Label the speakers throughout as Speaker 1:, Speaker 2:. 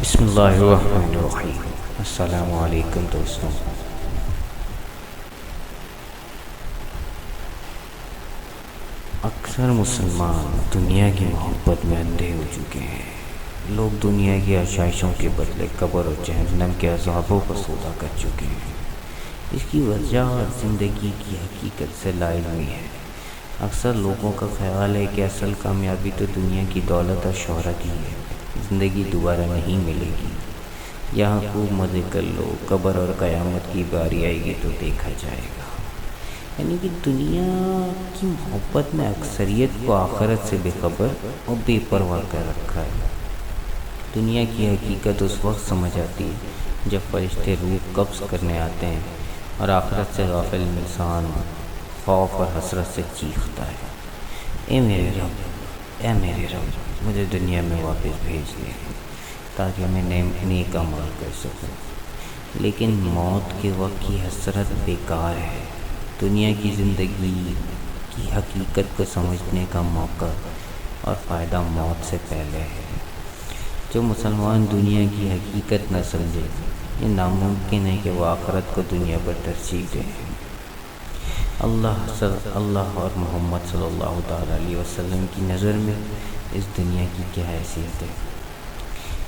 Speaker 1: بسم اللہ الرحمن الرحیم۔ السلام علیکم دوستوں۔ اکثر مسلمان دنیا کی محبت میں اندھے ہو چکے ہیں۔ لوگ دنیا کی آشائشوں کے بدلے قبر اور جہنم کے عذابوں کا سودا کر چکے ہیں۔ اس کی وجہ زندگی کی حقیقت سے لا علمی ہے۔ اکثر لوگوں کا خیال ہے کہ اصل کامیابی تو دنیا کی دولت اور شہرت ہی ہے، زندگی دوبارہ نہیں ملے گی، یہاں خوب مزے کر لو، قبر اور قیامت کی باری آئے گی تو دیکھا جائے گا۔ یعنی کہ دنیا کی محبت میں اکثریت کو آخرت سے بے خبر اور بے پرواہ کر رکھا ہے۔ دنیا کی حقیقت اس وقت سمجھ آتی ہے جب فرشتے روح قبض کرنے آتے ہیں اور آخرت سے غافل انسان خوف اور حسرت سے چیختا ہے، اے میرے رب، مجھے دنیا میں واپس بھیج دے تاکہ میں نیک عمل کر سکوں۔ لیکن موت کے وقت کی حسرت بیکار ہے۔ دنیا کی زندگی کی حقیقت کو سمجھنے کا موقع اور فائدہ موت سے پہلے ہے۔ جو مسلمان دنیا کی حقیقت نہ سمجھے، یہ ناممکن ہے کہ وہ آخرت کو دنیا پر ترجیح دے۔ اللہ اور محمد صلی اللہ تعالیٰ علیہ وسلم کی نظر میں اس دنیا کی کیا حیثیت ہے،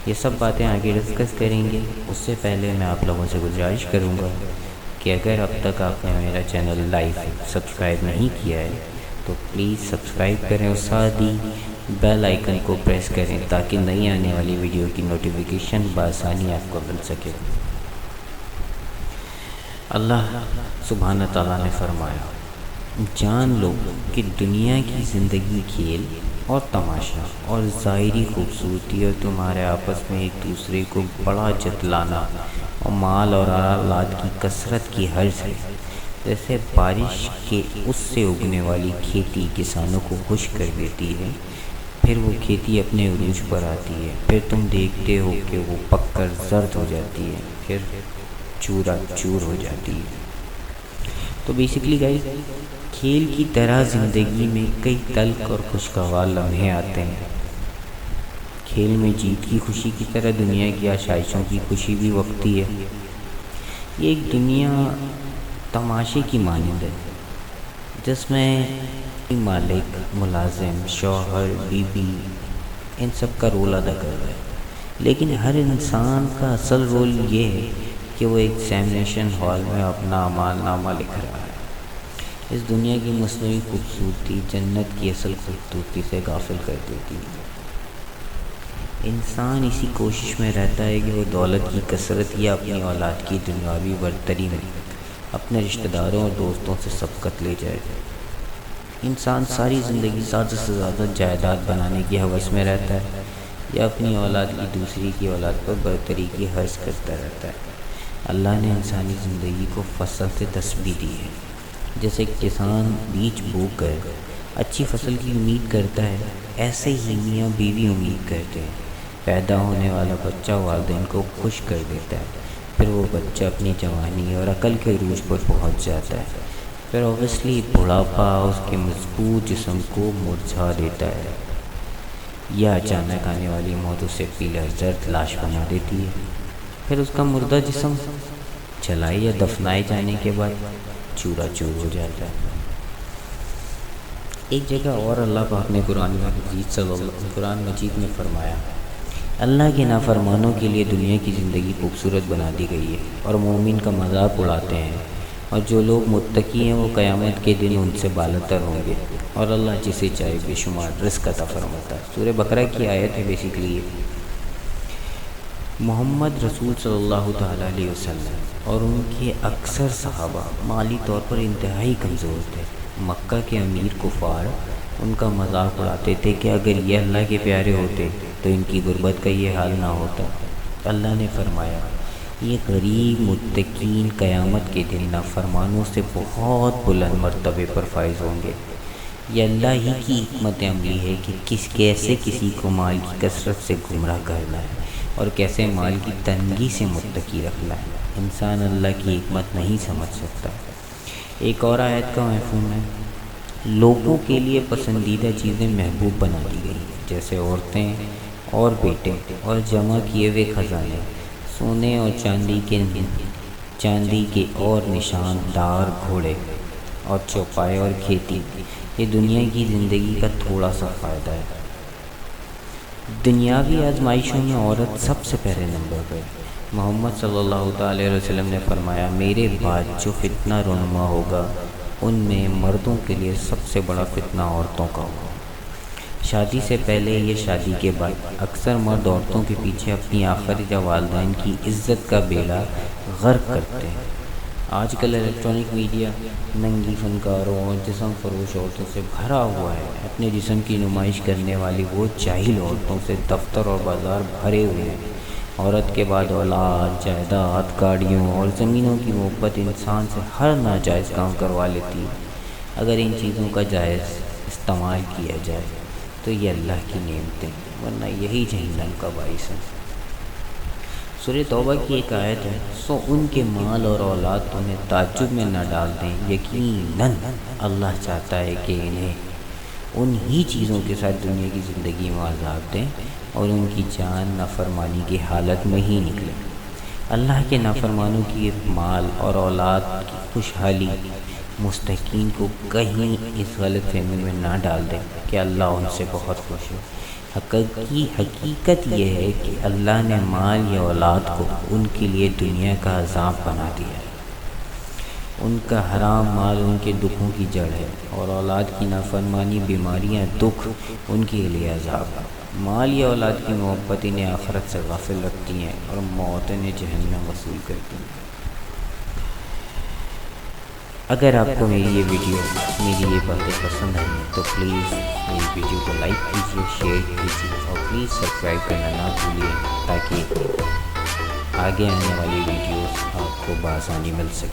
Speaker 1: یہ سب باتیں آگے ڈسکس کریں گے۔ اس سے پہلے میں آپ لوگوں سے گزارش کروں گا کہ اگر اب تک آپ نے میرا چینل لائف سبسکرائب نہیں کیا ہے تو پلیز سبسکرائب کریں اور ساتھ ہی بیل آئیکن کو پریس کریں تاکہ نئی آنے والی ویڈیو کی نوٹیفیکیشن بآسانی آپ کو مل سکے۔ اللہ سبحانہ تعالیٰ نے فرمایا، جان لو کہ دنیا کی زندگی کھیل اور تماشا اور ظاہری خوبصورتی اور تمہارے آپس میں ایک دوسرے کو بڑا جتلانا اور مال اور اولاد کی کثرت کی حرص ہے۔ جیسے بارش کے اس سے اگنے والی کھیتی کسانوں کو خوش کر دیتی ہے، پھر وہ کھیتی اپنے عروج پر آتی ہے، پھر تم دیکھتے ہو کہ وہ پک کر زرد ہو جاتی ہے، پھر چورا چور ہو جاتی ہے۔ تو بیسیکلی گائز، کھیل کی طرح زندگی میں کئی تلخ اور خوشگوار لمحے آتے ہیں۔ کھیل میں جیت کی خوشی کی طرح دنیا کی آشائشوں کی خوشی بھی وقتی ہے۔ یہ ایک دنیا تماشے کی مانند ہے جس میں مالک، ملازم، شوہر، بیوی ان سب کا رول ادا کر رہا ہے، لیکن ہر انسان کا اصل رول یہ ہے کہ وہ ایگزامینیشن ہال میں اپنا اعمال نامہ لکھ رہا ہے۔ اس دنیا کی مصنوعی خوبصورتی جنت کی اصل خوبصورتی سے غافل کر دیتی ہے۔ انسان اسی کوشش میں رہتا ہے کہ وہ دولت کی کثرت یا اپنی اولاد کی دنیاوی برتری میں اپنے رشتہ داروں اور دوستوں سے سبقت لے جائے۔ انسان ساری زندگی زیادہ سے زیادہ جائیداد بنانے کی ہوس میں رہتا ہے یا اپنی اولاد کی دوسری کی اولاد پر برتری کی حرص کرتا رہتا ہے۔ اللہ نے انسانی زندگی کو فصل سے تشبیہ دی ہے۔ جیسے کسان بیج بو کر اچھی فصل کی امید کرتا ہے، ایسے ہی میاں بیوی امید کرتے ہیں۔ پیدا ہونے والا بچہ والدین کو خوش کر دیتا ہے، پھر وہ بچہ اپنی جوانی اور عقل کے عروج پر پہنچ جاتا ہے، پھر اوبویسلی بڑھاپا اس کے مضبوط جسم کو مرجھا دیتا ہے، یا اچانک آنے والی موت اسے پیلا زرد لاش بنا دیتی ہے۔ پھر اس کا مردہ جسم جلائے یا دفنائے جانے کے بعد چورا چور ہو جاتا ہے۔ ایک جگہ اور اللہ پاک نے قرآن مجید میں فرمایا، اللہ کے نافرمانوں کے لیے دنیا کی زندگی خوبصورت بنا دی گئی ہے اور مومن کا مذاق اڑاتے ہیں، اور جو لوگ متقی ہیں وہ قیامت کے دن ان سے بالاتر ہوں گے، اور اللہ جسے چاہے بے شمار رزق عطا فرماتا ہے۔ سورہ بقرہ کی آیت ہے بیسیکلی یہ۔ محمد رسول صلی اللہ تعالیٰ علیہ وسلم اور ان کے اکثر صحابہ مالی طور پر انتہائی کمزور تھے۔ مکہ کے امیر کفار ان کا مذاق اڑاتے تھے کہ اگر یہ اللہ کے پیارے ہوتے تو ان کی غربت کا یہ حال نہ ہوتا۔ اللہ نے فرمایا، یہ غریب متقین قیامت کے دن نافرمانوں سے بہت بلند مرتبے پر فائز ہوں گے۔ یہ اللہ ہی کی حکمت عملی ہے کہ کیسے کسی کو مال کی کثرت سے گمراہ کرنا ہے اور کیسے مال کی تنگی سے متقی رکھنا ہے۔ انسان اللہ کی حکمت نہیں سمجھ سکتا۔ ایک اور آیت کا مفہوم ہے، لوگوں کے لیے پسندیدہ چیزیں محبوب بنا دی گئی ہیں، جیسے عورتیں، اور بیٹے اور جمع کیے ہوئے خزانے، سونے اور چاندی کے اور نشاندار گھوڑے اور چوپائے اور کھیتی، یہ دنیا کی زندگی کا تھوڑا سا فائدہ ہے۔ دنیاوی آزمائشوں میں عورت سب سے پہلے نمبر پر۔ محمد صلی اللہ تعالی علیہ وسلم نے فرمایا، میرے بعد جو فتنہ رونما ہوگا ان میں مردوں کے لیے سب سے بڑا فتنہ عورتوں کا ہوگا۔ شادی سے پہلے یا شادی کے بعد اکثر مرد عورتوں کے پیچھے اپنی آخری یا والدین کی عزت کا بیڑا غرق کرتے ہیں۔ آج کل الیکٹرانک میڈیا ننگی فنکاروں اور جسم فروش عورتوں سے بھرا ہوا ہے۔ اپنے جسم کی نمائش کرنے والی وہ جاہل عورتوں سے دفتر اور بازار بھرے ہوئے ہیں۔ عورت کے بعد اولاد، جائیداد، گاڑیوں اور زمینوں کی محبت انسان سے ہر ناجائز کام کروا لیتی ہے۔ اگر ان چیزوں کا جائز استعمال کیا جائے تو یہ اللہ کی نعمتیں، ورنہ یہی جہنم کا باعث ہے۔ سورہ توبہ کی ایک آیت ہے، سو ان کے مال اور اولاد تمہیں تعجب میں نہ ڈال دیں، یقیناً اللہ چاہتا ہے کہ انہیں انہی چیزوں کے ساتھ دنیا کی زندگی میں عذاب دیں اور ان کی جان نافرمانی کی حالت میں ہی نکلے۔ اللہ کے نافرمانوں کی مال اور اولاد کی خوشحالی مستحقین کو کہیں اس غلط فہمی میں نہ ڈال دیں کہ اللہ ان سے بہت خوش ہے۔ حقیقت یہ ہے کہ اللہ نے مال یا اولاد کو ان کے لیے دنیا کا عذاب بنا دیا ہے۔ ان کا حرام مال ان کے دکھوں کی جڑ ہے اور اولاد کی نافرمانی، بیماریاں، دکھ ان کے لیے عذاب ہے۔ مال یا اولاد کی محبت انہیں آخرت سے غافل رکھتی ہیں اور موت انہیں جہنم وصول کرتی ہیں۔ اگر آپ کو میری یہ باتیں پسند آئی تو پلیز میری ویڈیو کو لائک کیجیے، شیئر کیجیے اور پلیز سبسکرائب کرنا نہ بھولیے تاکہ آگے آنے والی ویڈیوز آپ کو بآسانی مل سکے۔